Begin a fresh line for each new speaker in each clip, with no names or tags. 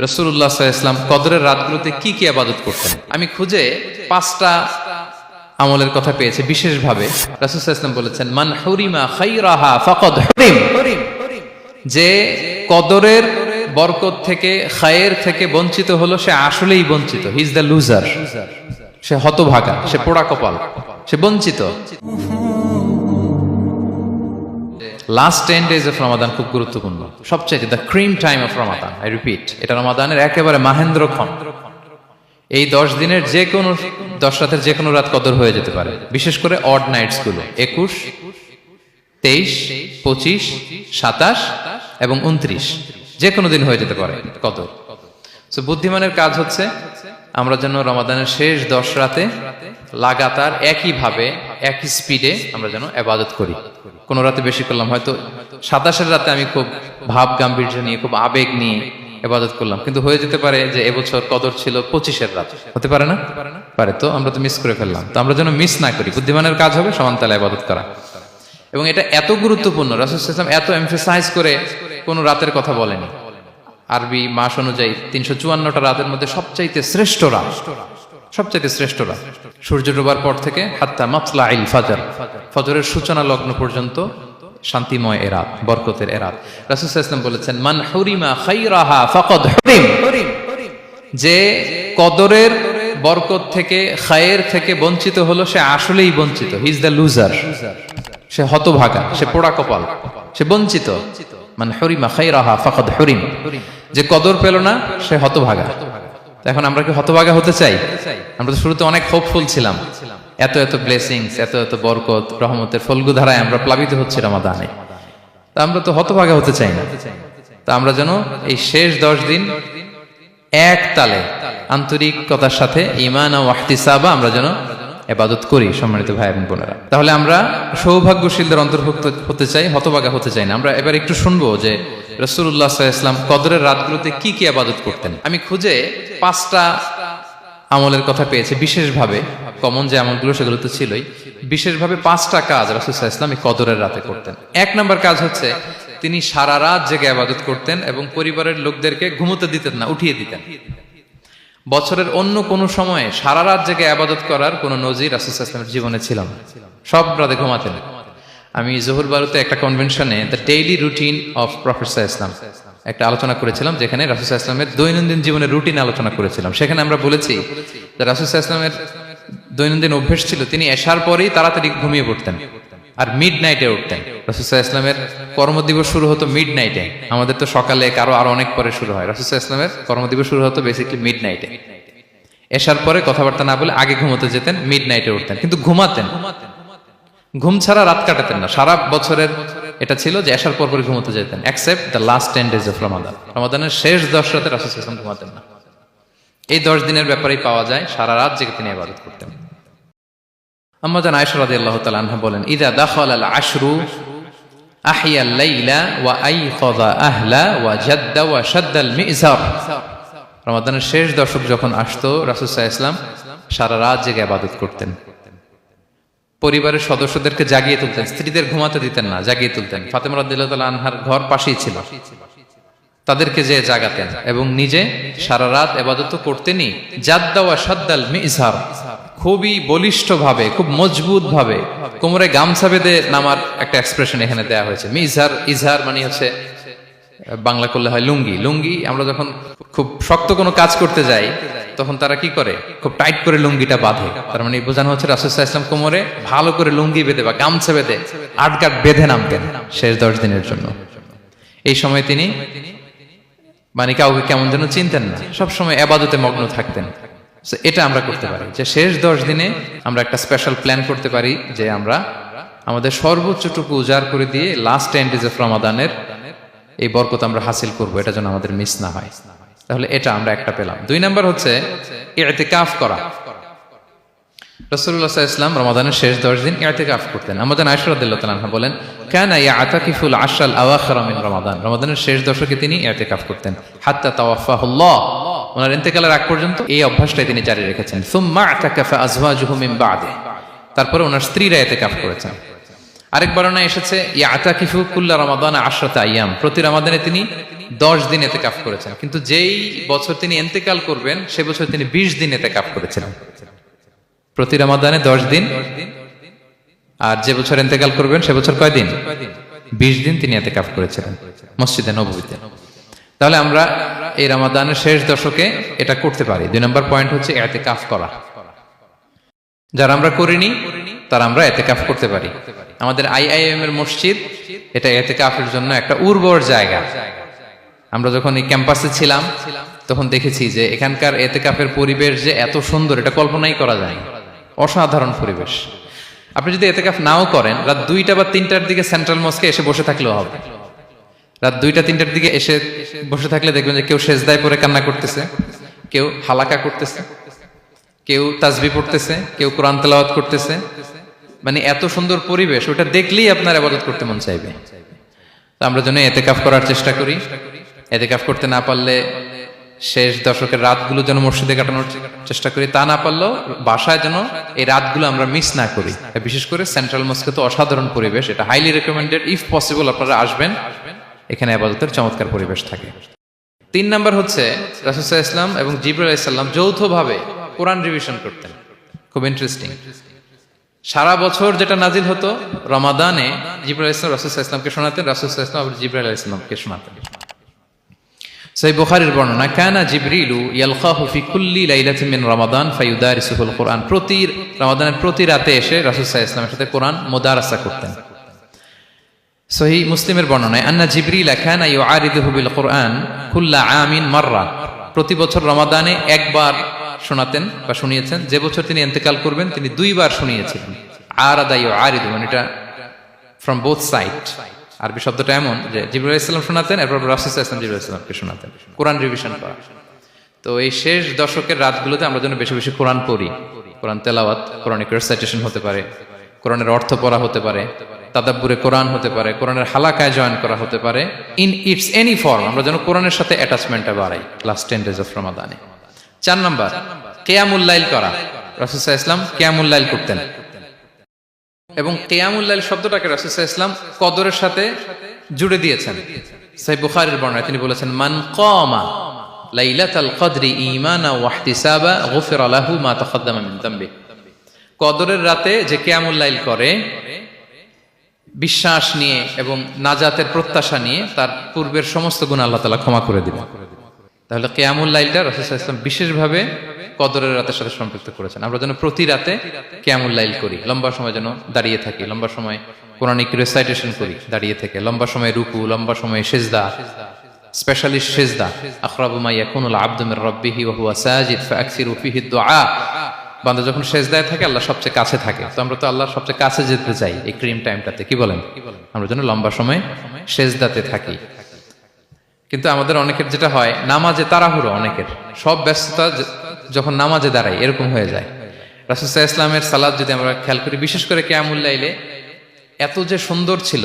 রাসূলুল্লাহ সাল্লাল্লাহু আলাইহি ওয়াসাল্লাম কদরের রাতগুলোতে কি কি ইবাদত করতেন। আমি খুঁজে 5টা আমলের কথা পেয়েছি বিশেষভাবে। রাসূল সাল্লাল্লাহু আলাইহি ওয়াসাল্লাম বলেছেন, মান হুরিমা খায়রাহা ফাকাদ হুরিম, যে কদরের বরকত থেকে, খায়ের থেকে বঞ্চিত হলো, সে আসলেই বঞ্চিত। হি ইজ দ্য লুজার, সে হতভাগা, সে পোড়া কপাল, সে বঞ্চিত। লাস্ট 10 days অফ রমাদান খুব গুরুত্বপূর্ণ, সবচেয়ে the cream time of Ramadan. I repeat, এটা রমাদানের একেবারে মাহেন্দ্রক্ষণ। এই 10 দিনের যে কোনো 10 রাতের যে কোনো রাত কদর হয়ে যেতে পারে, বিশেষ করে অড নাইটস গুলো 21, 23, 25, 27 এবং 29, যে কোনো দিন হয়ে যেতে পারে কদর। সো বুদ্ধিমানের কাজ হচ্ছে আমরা যেন রমাদানের শেষ 10 রাতে লাগাতার একইভাবে একই স্পিডে আমরা যেন ইবাদত করি। কোন রাতে বেশি করলাম, হয়তো 27-এর রাতে আমি খুব ভাব গাম্ভীর্য নিয়ে, খুব আবেগ নিয়ে ইবাদত করলাম, কিন্তু হয়ে যেতে পারে যে এবছর কদর ছিল 25-এর রাত, হতে পারে না? পারে। তো আমরা তো মিস করে ফেললাম। তো আমরা যেন মিস না করি। বুদ্ধিমানের কাজ হবে সমান তালে ইবাদত করা। এবং এটা এত গুরুত্বপূর্ণ, রাসূল সাল্লাল্লাহু আলাইহি ওয়াসাল্লাম এত এমফাসাইজ করে কোন রাতের কথা বলেনি। আরবি মাস অনুযায়ী 354টা রাতের মধ্যে সবচাইতে শ্রেষ্ঠ রাত, সবচাইতে শ্রেষ্ঠ রাত সূর্য ডোবার পর থেকে হাত্তা মাতলাইল ফাজর, ফজরের সূচনা লগ্ন পর্যন্ত শান্তিময় এ রাত, বরকতের এ রাত। রাসূল সাল্লাল্লাহু আলাইহি ওয়াসাল্লাম বলেছেন, মান হুরিমা খায়রাহা ফাকাদ হুরিম, যে কদরের বরকত থেকে, খায়ের থেকে বঞ্চিত হলো, সে আসলেই বঞ্চিত। হি ইজ দ্য লুজার, সে হতভাগা, সে পোড়া কপাল, সে বঞ্চিত। মান হুরিমা খায়রাহা ফাকাদ হুরিম, যে কদর পেল না সে হতভাগা। এখন আমরা কি হতভাগা হতে চাই? আমরা তো শুরুতে অনেক হোপফুল ছিলাম, এত এত ব্লেসিংস, এত এত বরকত, রহমতের ফলগুধারায় আমরা প্লাবিত হচ্ছি রমাদানে। তা আমরা তো হতভাগা হতে চাই না। তা আমরা যেন এই শেষ 10 দিন এক তালে আন্তরিকতার সাথে ঈমান ও ইহতিসাবা আমরা যেন ইবাদত করি। সম্মানিত ভাই এবং বোনেরা, তাহলে আমরা সৌভাগ্যশীলদের অন্তর্ভুক্ত হতে চাই, হতভাগা হতে চাই না। আমরা এবার একটু শুনবো যে রাসূলুল্লাহ সাল্লাল্লাহু আলাইহি ওয়াসাল্লাম কদরের রাতগুলোতে কি কি ইবাদত করতেন। আমি খুঁজে 5টা আমলের কথা পেয়েছি বিশেষভাবে। কমন যে আমলগুলো সেগুলো তো ছিলই, বিশেষভাবে 5টা কাজ রাসূল সাল্লাল্লাহু আলাইহি ওয়াসাল্লাম এই কদরের রাতে করতেন। 1 নম্বর কাজ হচ্ছে তিনি সারা রাত জেগে ইবাদত করতেন এবং পরিবারের লোকদেরকে ঘুমোতে দিতেন না, উঠিয়ে দিতেন। বছরের অন্য কোন সময়ে সারা রাত জেগে ইবাদত করার কোন নজির রাসূল সাল্লাল্লাহু আলাইহি ওয়াসাল্লামের জীবনে ছিল না। সব রাতে ঘুমাতেন। আমি জোহর বারুতে একটা কনভেনশনে the daily routine of prophet সাল্লাল্লাহু আলাইহি ওয়াসাল্লাম একটা আলোচনা করেছিলাম, যেখানে রাসূল সাল্লাল্লাহু আলাইহি ওয়াসাল্লামের দৈনন্দিন জীবনের রুটিন আলোচনা করেছিলাম। সেখানে আমরা বলেছি যে রাসূল সাল্লাল্লাহু আলাইহি ওয়াসাল্লামের দৈনন্দিন অভ্যাস ছিল তিনি এশার পরেই তাড়াতাড়ি ঘুমিয়ে পড়তেন আর মিড নাইটে উঠতেন। রাসূল সাল্লাল্লাহু আলাইহি ওয়াসাল্লামের কর্মদিবস শুরু হতো মিড নাইটে। আমাদের তো সকালে, কারো আরো অনেক পরে শুরু হয়। রাসূল সাল্লাল্লাহু আলাইহি ওয়াসাল্লামের কর্মদিবস শুরু হতো বেসিক্যালি মিড নাইটে। এশার পরে কথাবার্তা না বলে আগে ঘুমোতে যেতেন, মিড নাইটে উঠতেন, কিন্তু ঘুমাতেন। ঘুম ছাড়া রাত কাটাতেন না। সারা বছরের এটা ছিল যে এশার পর পরে ঘুমোতে যেতেন, except the last 10 days of Ramadan. রমাদানের শেষ 10 রাতে রাসূল সাল্লাল্লাহু আলাইহি ওয়াসাল্লাম ঘুমাতেন না। এই 10 দিনের ব্যাপারেই পাওয়া যায় সারা রাত জেগে তিনি ইবাদত করতেন। আম্মা জান আয়েশা রাদিয়াল্লাহু তাআলা আনহা বলেন, ইযা দাখালাল আশরু আহিয়াল লাইলা ওয়া আইকাযা আহলা ওয়া জাদ্দা ওয়া শাদ্দাল মিজার। রমাদানের শেষ দশক যখন আসতো, রাসূল সাল্লাল্লাহু আলাইহি ওয়াসাল্লাম সারা রাত জেগে ইবাদত করতেন। পরিবারের সদস্যদেরকে জাগিয়ে তুলতেন, স্ত্রীদের ঘুমাতে দিতেন না, জাগিয়ে তুলতেন। ফাতেমা রাদিয়াল্লাহু তাআলা আনহার ঘর পাশেই ছিল, তাদেরকে যে জাগাতেন এবং নিজে সারা রাত ইবাদত করতেনই। জাদ্দা ওয়া শাদ্দাল মিজার, খুবই বলিষ্ঠ ভাবে, খুব মজবুত ভাবে কোমরে গামছা বেঁধে নামার একটা এক্সপ্রেশন এখানে দেয়া হয়েছে। মিজার, ইজহার মানে হচ্ছে বাংলা করলে হয় লুঙ্গি। লুঙ্গি আমরা যখন খুব শক্ত কোনো কাজ করতে যাই তখন তারা কি করে, খুব টাইট করে লুঙ্গিটা বাঁধে। তার মানে বোঝানো হচ্ছে রাসূল সাল্লাল্লাহু আলাইহি ওয়াসাল্লাম কোমরে ভালো করে লুঙ্গি বেঁধে বা গামছা বেঁধে আটগাট বেঁধে নামতেন শেষ 10 দিনের জন্য। এই সময় তিনি মানে কাউকে কেমন যেন চিনতেন না, সবসময় ইবাদতে মগ্ন থাকতেন। এটা আমরা করতে পারি যে শেষ 10 দিনে আমরা একটা স্পেশাল প্ল্যান করতে পারি যে আমরা আমাদের সর্বোচ্চটুকু উজাড় করে দিয়ে লাস্ট 10 days অফ রমাদানের এই বরকত আমরা হাসিল করব, এটা যেন আমাদের মিস না হয়। তাহলে এটা আমরা একটা পেলাম। 2 নাম্বার হচ্ছে ইতিকাফ করা। রাসূলুল্লাহ সাল্লাল্লাহু আলাইহি ওয়াসাল্লাম রমাদানের শেষ 10 দিন ইতিকাফ করতেন। আমাদের আয়েশা রাদিয়াল্লাহু তাআলা আনহা বলেন, কানা ইয়াতাকিফুল আশরাল আওয়াখির মিন রমাদান। রমাদানের শেষ দশকে তিনি ইতিকাফ করতেন হাত্তা তাওয়াফাহুল্লাহ, ওনার ইন্তেকালের আগ পর্যন্ত এই অভ্যাসটাই তিনি জারি রেখেছেন। সুম্মা আতাকাফা আজওয়াজুহু মিন বাদে, তারপরে ওনার স্ত্রীরা ইতিকাফ করেছেন। আরেক বর্ণনায় এসেছে ইয়াতাকিফু কুল্লা রমাদান 10 আইয়াম, প্রতি রমাদানে তিনি 10 দিন এতেকাফ করেছেন, কিন্তু যেই বছর তিনি ইন্তেকাল করবেন সে বছর তিনি 20 দিন এতেকাফ করেছিলেন। প্রতি রমাদানে 10 দিন, আর যে বছর ইন্তেকাল করবেন সে বছর কয় দিন? 20 দিন তিনি এতেকাফ করেছিলেন মসজিদে নববীতে। তাহলে আমরা এই রমাদানের শেষ দশকে এটা করতে পারি। 2 নম্বর পয়েন্ট হচ্ছে এতেকাফ করা। যারা আমরা করিনি তারা আমরা এতেকাফ করতে পারি। আমাদের IIM এর মসজিদ এটা এতেকাফের জন্য একটা উর্বর জায়গা। আমরা যখন এই ক্যাম্পাসে ছিলাম তখন দেখেছি যে এখানকার এতেকাফের পরিবেশ যে এত সুন্দর এটা কল্পনাই করা যায় না। অসাধারণ পরিবেশ। আপনি যদি এতেকাফ নাও করেন, রাত 2টা বা 3টার দিকে সেন্ট্রাল মস্কে এসে বসে থাকলেও হবে। রাত 2টা 3টার দিকে এসে বসে থাকলে দেখবেন যে কেউ সেজদায় পড়ে কান্না করতেছে, কেউ হালাকা করতেছে, কেউ তাসবিহ পড়তেছে, কেউ কোরআন তেলাওয়াত করতেছে। মানে এত সুন্দর পরিবেশ, ওটা দেখলেই আপনার ইবাদত করতে মন চাইবে। তো আমরা যেন এতেকাফ করার চেষ্টা করি। এতেকাফ করতে না পারলে শেষ দশকের রাতগুলো যেন মসজিদে কাটানোর চেষ্টা করি, তা না পারলেও বাসায় যেন এই রাতগুলো আমরা মিস না করি। বিশেষ করে সেন্ট্রাল মস্কে তো অসাধারণ পরিবেশ, এটা হাইলি রেকমেন্ডেড। ইফ পসিবল আপনারা আসবেন, এখানে ইবাদতের চমৎকার পরিবেশ থাকে। 3 নাম্বার হচ্ছে রাসূল সাল্লাল্লাহু আলাইহি ওয়াসাল্লাম এবং জিবরাইল আলাইহিস সালাম যৌথভাবে কোরআন রিভিশন করতেন। খুব ইন্টারেস্টিং। সারা বছর যেটা নাজিল হতো, রমাদানে জিবরাইল আলাইহিস সালাম রাসূল সাল্লাল্লাহু আলাইহি ওয়াসাল্লামকে শোনাতেন, রাসূল সাল্লাল্লাহু আলাইহি ওয়াসাল্লাম আবার জিবরাইল আলাইহিস সালামকে শোনাতেন। সহিহ বুখারীর বর্ণনা, কানা জিবরিলু ইয়ালকাহু ফি কুল্লি লাইলাতিন মিন রমাদান ফায়ুদারিসুল কুরআন। প্রতি রমাদানের প্রতি রাতে এসে রাসূল সাল্লাল্লাহু আলাইহি ওয়াসাল্লামের সাথে কোরআন মুদারাসা করতেন। সহিহ মুসলিমের বর্ণনায়, আন্না জিবরিল কানা ইউআরিদুহু বিল কুরআন কুল্লা আমিন মাররা। প্রতি বছর রমাদানে একবার শোনাতেন বা শুনিয়েছেন, যে বছর তিনি ইন্তেকাল করবেন তিনি 2 বার শুনিয়েছিলেন। আরাদা ইউআরিদু, মানে এটা ফ্রম বোথ সাইড। আরবি শব্দটা এমন যে জিবরাইল আলাইহিস সালাম শোনাতেন, এরপর রাসূল সাল্লাল্লাহু আলাইহি ওয়াসাল্লাম জিবরাইল আলাইহিস সালামকে শোনাতেন। কোরআন রিভিশন করা। তো এই শেষ দশকের রাতগুলোতে আমরা যেন বেশি বেশি কোরআন পড়ি। কোরআন তেলাওয়াত, কোরআনিক রিসাইটেশন হতে পারে, কোরআনের অর্থ পড়া হতে পারে, তাদাব্বুরে কোরআন হতে পারে, কোরআনের হালাকায় জয়েন করা হতে পারে। ইন ইটস এনি ফর্ম আমরা যেন কোরআনের সাথে অ্যাটাচমেন্টটা বাড়াই লাস্ট 10 ডেজ অফ রমাদানে। 4 নাম্বার, কিয়ামুল লাইল করা। রাসূল সাল্লাল্লাহু আলাইহি ওয়াসাল্লাম কিয়ামুল লাইল করতেন, এবং কিয়ামুল লাইল শব্দটাকে রাসূল সাল্লাল্লাহু আলাইহি ওয়াসাল্লাম কদরের সাথে জুড়ে দিয়েছেন। সহিহ বুখারীর বর্ণনায় তিনি বলেছেন, মান কামা লাইলাতাল কদরি ঈমানা ওয়া ইহতিসাবা গুফিরা লাহু মা তাকাদ্দামা মিন যামবি। কদরের রাতে যে কিয়ামুল লাইল করে বিশ্বাস নিয়ে এবং নাজাতের প্রত্যাশা নিয়ে, তার পূর্বের সমস্ত গুনাহ আল্লাহ তাআলা ক্ষমা করে দিবেন। তাহলে কিয়ামুল লাইলটা রাসূল সাল্লাল্লাহু আলাইহি ওয়াসাল্লাম বিশেষভাবে কদরের রাতের সাথে সম্পৃক্ত করেছেন। আমরা যেন প্রতি রাতে কিয়ামুল লাইল করি, লম্বা সময় যেন দাঁড়িয়ে থাকি, লম্বা সময় কোরআনিক রিসাইটেশন করি দাঁড়িয়ে থেকে, লম্বা সময় রুকু, লম্বা সময় সিজদা, স্পেশালি সিজদা। আখরাবু মা ইয়াকুনুল আবদু মির রাব্বিহি ওয়া হুয়া সাজিদ ফাআকসিরু ফিহি দুআ। বান্দা যখন সিজদায় থাকে আল্লাহ সবচেয়ে কাছে থাকে। তো আমরা তো আল্লাহর সবচেয়ে কাছে যেতে চাই এই ক্রিম টাইমটাতে, কি বলেন? আমরা যেন লম্বা সময় সিজদাতে থাকি। কিন্তু আমাদের অনেকের যেটা হয়, নামাজে তাড়াহুড়ো, অনেকের সব ব্যস্ততা যখন নামাজে দাঁড়াই এরকম হয়ে যায়। রাসূল সাল্লাল্লাহু আলাইহি ওয়াসাল্লামের সালাত যদি আমরা খেয়াল করি, বিশেষ করে কিয়ামুল লাইলে এত যে সুন্দর ছিল।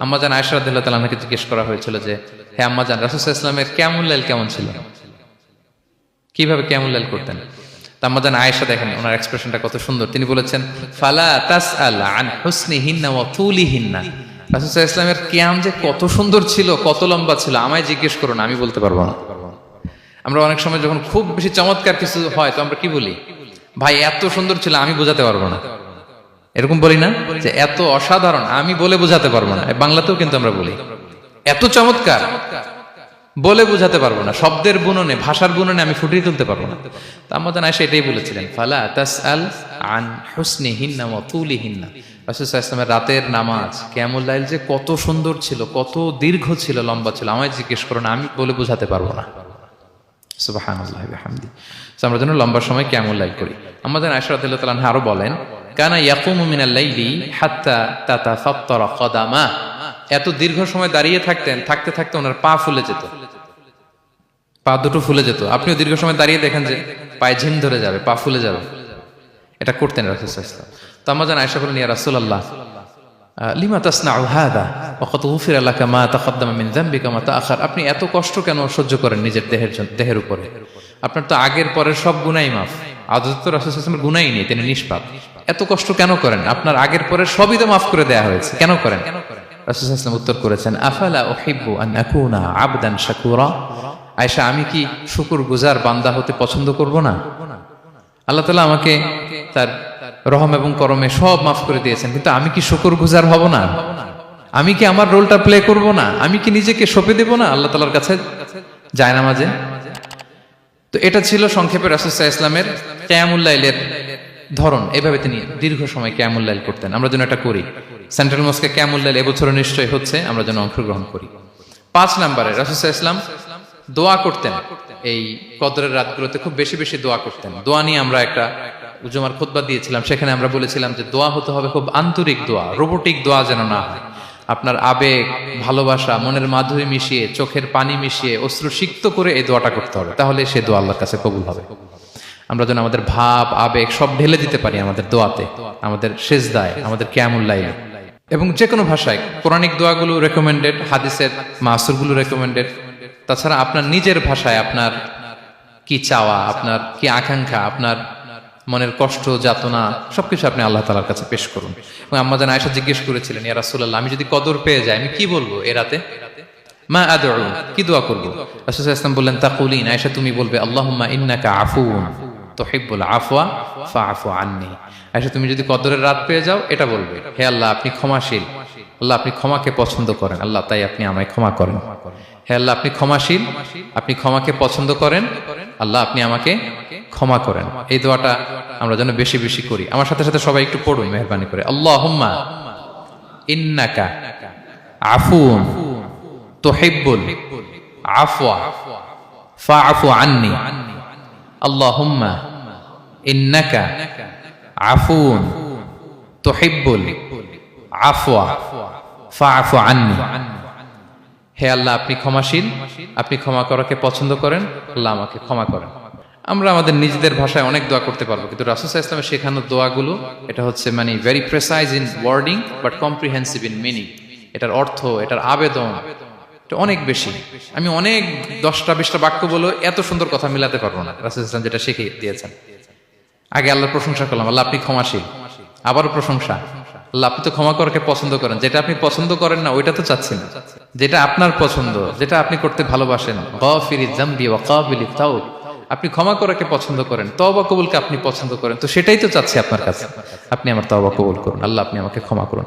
আম্মাজান আয়েশা রাদিয়াল্লাহু তাআলা আনহাকে জিজ্ঞেস করা হয়েছিল যে, হে আম্মাজান, রাসূল সাল্লাল্লাহু আলাইহি ওয়াসাল্লামের কিয়ামুল লাইল কেমন ছিল, কিভাবে কিয়ামুল লাইল করতেন? আম্মাজান আয়েশা, দেখেন ওনার এক্সপ্রেশনটা কত সুন্দর। তিনি বলেছেন, ফালা তাসআল আন হুসনিহিন্না ওয়া তুলিহিন্না। রাসূল সাল্লাল্লাহু আলাইহি ওয়াসাল্লামের কিয়াম যে কত সুন্দর ছিল, কত লম্বা ছিল, আমায় জিজ্ঞেস করো না, আমি বলতে পারবো না। আমরা অনেক সময় যখন খুব বেশি চমৎকার কিছু হয় তো আমরা কি বলি, ভাই এত সুন্দর ছিল, আমি বোঝাতে পারবো না। এরকম বলি না যে এত অসাধারণ, আমি বলে বোঝাতে পারবো না। বাংলাতেও কিন্তু আমরা বলি এত চমৎকার, বলে বোঝাতে পারবো না, শব্দের বুননে, ভাষার বুননে আমি ফুটিয়ে তুলতে পারবো না। তো আম্মাজান আয়েশা এটাই বলেছিলেন, ফালা তাসআল আন হুসনিহিন্না ওয়া তুলিহিন্না। রাসূল সাল্লাল্লাহু আলাইহি ওয়াসাল্লামের রাতের নামাজ কিয়ামুল লাইল যে কত সুন্দর ছিল, কত দীর্ঘ ছিল, লম্বা ছিল, আমায় জিজ্ঞেস করো না, আমি বলে বোঝাতে পারবো না। সুবহানাল্লাহি ওয়া বিহামদিহি। আমরা যেন লম্বা সময় কিয়ামুল লাইল করি। আম্মাজান আয়েশা রাদিয়াল্লাহু তাআলা আনহা আরো বলেন, কানা ইয়াকুমু মিনাল লাইলি হাত্তা তাতাফাত্তারা কদামা। এত দীর্ঘ সময় দাঁড়িয়ে থাকতেন, থাকতে থাকতে ওনার পা ফুলে যেত, পা দুটো ফুলে যেত। আপনিও দীর্ঘ সময় দাঁড়িয়ে দেখেন যে পায়ে ঝিম ধরে যাবে, পা ফুলে যাবে, এটা করতেন রাসূল সাল্লাল্লাহু আলাইহি ওয়াসাল্লাম। তো আম্মাজান আয়েশা বলেন, ইয়া রাসূলুল্লাহ লিমা তাসনাউ হাযা ওয়া ক্বাদ গুফিরা লাকা মা তাকাদ্দামা মিন যামবিকা মা তাআখার। আপনি এত কষ্ট কেন সহ্য করেন নিজের দেহের উপরে? আপনার তো আগের পরের সব গুনাহই মাফ। আদত তো রাসূল সাল্লাল্লাহু আলাইহি ওয়াসাল্লামের গুনাহই নেই, তিনি নিষ্পাপ। এত কষ্ট কেন করেন? আপনার আগের পরের সবই তো মাফ করে দেয়া হয়েছে, কেন করেন? রাসূল সাল্লাল্লাহু আলাইহি ওয়াসাল্লাম উত্তর করেছেন, আফালা উহিব্বু আন আকুনা আবদান শাকুরা। আয়েশা, আমি কি শুকরগুজার বান্দা হতে পছন্দ করব না? আল্লাহ তাআলা আমাকে তার রহম এবং করমে সব মাফ করে দিয়েছেন, কিন্তু আমি কি শুকরগুজার হব না? আমি কি আমার রোলটা প্লে করব না? আমি কি নিজেকে সঁপে দেব না আল্লাহ তাআলার কাছে জায়নামাজে? তো এটা ছিল সংক্ষেপে রাসূল সাল্লাল্লাহু আলাইহি ওয়াসাল্লামের কিয়ামুল লাইলের ধরন। এভাবে তিনি দীর্ঘ সময় কিয়ামুল লাইল করতেন। আমরা যেন এটা করি। সেন্ট্রাল মস্কে কিয়ামুল লাইল এবছরও নিশ্চয়ই হচ্ছে, আমরা যেন অংশগ্রহণ করি। 5 নম্বরে রাসূল সাল্লাল্লাহু আলাইহি ওয়াসাল্লাম দোয়া করতেন। এই কদরের রাতগুলোতে খুব বেশি বেশি দোয়া করতেন। দোয়া নিয়ে আমরা একটা জুমার খুতবা দিয়েছিলাম, সেখানে আমরা বলেছিলাম যে দোয়া হতে হবে খুব আন্তরিক দোয়া, রোবোটিক দোয়া যেন না হয়। আপনার আবেগ, ভালোবাসা, মনের মাধুরী মিশিয়ে, চোখের পানি মিশিয়ে, অশ্রু সিক্ত করে এই দোয়াটা করতে হবে, তাহলে সে দোয়া আল্লাহর কাছে কবুল হবে। আমরা যেন আমাদের ভাব, আবেগ সব ঢেলে দিতে পারি আমাদের দোয়াতে, আমাদের সেজদায়, আমাদের কিয়ামুল লাইলে। এবং যে কোনো ভাষায় কোরআনিক দোয়াগুলো রেকমেন্ডেড, হাদিসের মাসুরগুলো রেকমেন্ডেড। তাছাড়া আপনার নিজের ভাষায় আপনার কি চাওয়া, আপনার কি আকাঙ্ক্ষা, আপনার মনের কষ্ট, যাতনা সবকিছু আপনি আল্লাহ তাআলার কাছে পেশ করুন। এবং আম্মা জান আয়েশা জিজ্ঞেস করেছিলেন, ইয়া রাসূলুল্লাহ, আমি যদি কদর পেয়ে যাই আমি কি বলবো এ রাতে? মা আদউ, কি দোয়া করব? রাসূল সাল্লাল্লাহু আলাইহি ওয়াসাল্লাম বললেন, তাকুলিন, আয়েশা তুমি বলবে, আল্লাহুম্মা ইন্নাকা আফুউন তুহিব্বুল আফওয়া ফাআফু আন্নী। আয়েশা তুমি যদি কদরের রাত পেয়ে যাও এটা বলবে, হে আল্লাহ আপনি ক্ষমাশীল, আল্লাহ আপনি ক্ষমাকে পছন্দ করেন, আল্লাহ তাই আপনি আমায় ক্ষমা করেন। হে আল্লাহ আপনি ক্ষমাশীল, আপনি ক্ষমাকে পছন্দ করেন, আল্লাহ আপনি আমাকে ক্ষমা করেন। এই দোয়াটা আমরা যেন বেশি বেশি করি। আমার সাথে সাথে সবাই একটু পড়ুন মেহেরবানি করে। আল্লাহুম্মা ইন্নাকা আফুউন তুহিব্বুল আফওয়া ফাআফু আন্নী। আল্লাহুম্মা ইন্নাকা আফুউন তুহিব্বুল আফওয়া ফাআফু আন্নী। হে আল্লাহ আপনি ক্ষমাশীল, আপনি ক্ষমা করাকে পছন্দ করেন, আল্লাহ আমাকে ক্ষমা করেন। আমরা আমাদের নিজেদের ভাষায় অনেক দোয়া করতে পারবো, কিন্তু রাসূল সাল্লাল্লাহু আলাইহি ওয়াসাল্লামের শেখানো দোয়াগুলো এটা হচ্ছে মানে very precise in wording but comprehensive in meaning. এটার অর্থ, এটার আবেদন এটা অনেক বেশি। আমি অনেক 10টা 20টা বাক্য বলে এত সুন্দর কথা মিলাতে পারবো না। রাসূল সাল্লাল্লাহু আলাইহি ওয়াসাল্লাম যেটা শিখিয়ে দিয়েছেন, আগে আল্লাহর প্রশংসা করলাম, আল্লাহ আপনি ক্ষমাশীল, আবারও প্রশংসা, আল্লাহ আপনি তো ক্ষমা করাকে পছন্দ করেন। যেটা আপনি পছন্দ করেন না ওইটা তো চাচ্ছেন, যেটা আপনার পছন্দ, যেটা আপনি করতে ভালোবাসেন, গাফিরিয যামবি ওয়া কাবিলিত তাওব, আপনি ক্ষমা করাকে পছন্দ করেন, তওবা কবুলকে আপনি পছন্দ করেন, তো সেটাই তো চাচ্ছি আপনার কাছে, আপনি আমার তওবা কবুল করুন, আল্লাহ আপনি আমাকে ক্ষমা করুন।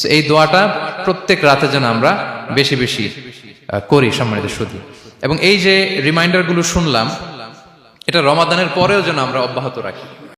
সো এই দোয়াটা প্রত্যেক রাতে যেন আমরা বেশি বেশি করি সম্মানিত সুধী। এবং এই যে রিমাইন্ডারগুলো শুনলাম, এটা রমাদানের পরেও যেন আমরা অব্যাহত রাখি।